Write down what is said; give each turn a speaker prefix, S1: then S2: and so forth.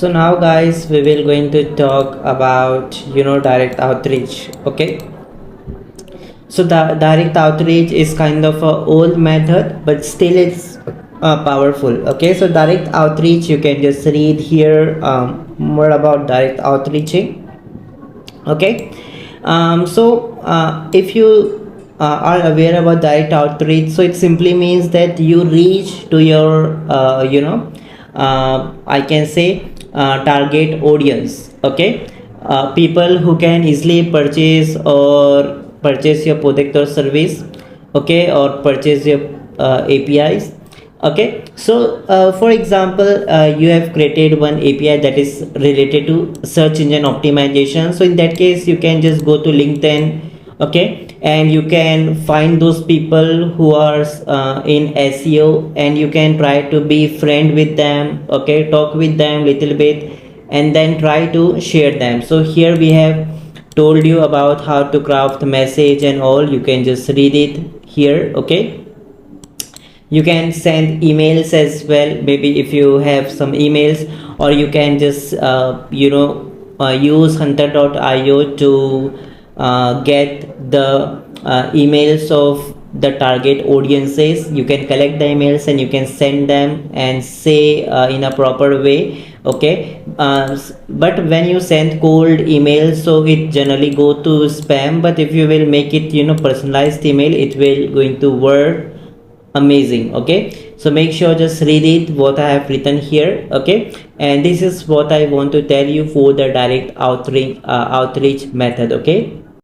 S1: So now guys, we will going to talk about direct outreach. Okay, so the direct outreach is kind of a old method, but still it's powerful. Okay, so direct outreach, you can just read here more about direct outreaching. Okay, if you are aware about direct outreach, so it simply means that you reach to your I can say target audience. Okay, people who can easily purchase your product or service. Okay, or purchase your APIs. Okay, so for example, you have created one API that is related to search engine optimization. So in that case, you can just go to LinkedIn. Okay, and you can find those people who are in SEO, and you can try to be friend with them. Okay, talk with them little bit, and then try to share them. So here we have told you about how to craft message and all. You can just read it here. Okay, you can send emails as well, maybe if you have some emails, or you can just use hunter.io to get the emails of the target audiences. You can collect the emails and you can send them and say in a proper way. Okay, but when you send cold emails, so it generally go to spam, but if you will make it personalized email, it will going to work amazing. Okay, so make sure just read it what I have written here. Okay, and this is what I want to tell you for the direct outreach method. Okay.